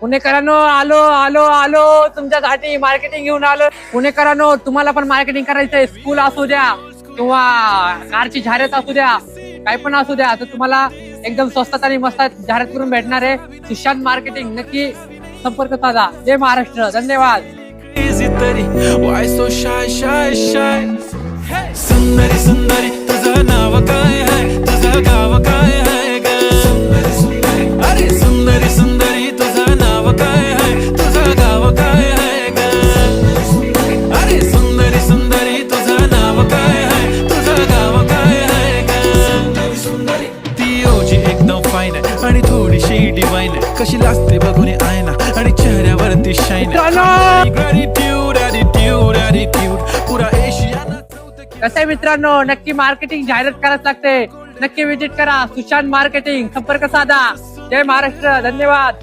पुणेकरांनो आलो आलो आलो तुमच्यासाठी मार्केटिंग घेऊन आलो. पुणेकरांनो तुम्हाला पण मार्केटिंग करायचंय, स्कूल असू द्या किंवा कारची जाहिरात असू द्या, काही पण असू द्या, तर तुम्हाला एकदम स्वस्तात आणि मस्त जाहिरात करून भेटणार आहे. सुशांत मार्केटिंग, नक्की संपर्क साधा. जय महाराष्ट्र, धन्यवाद. Why so shy, shy, shy? सुंदरी सुंदरी तुझं नाव काय आहे, तुझं गाव काय आहे ग? अरे सुंदरी सुंदरी तुझं नाव काय आहे, तुझं गाव काय आहे ग? अरे सुंदरी सुंदरी तुझं नाव काय आहे, तुझं गाव काय आहे ग? ती ओजी एकदम फाईन आहे आणि थोडीशी डिवाईन आहे, कशी लागते बघून आयना आणि चेहऱ्यावरती शाईन. कसं आहे मित्रांनो, नक्की मार्केटिंग जाहिरात करायच लागते. नक्की विजिट करा सुशांत मार्केटिंग, संपर्क साधा. जय महाराष्ट्र, धन्यवाद.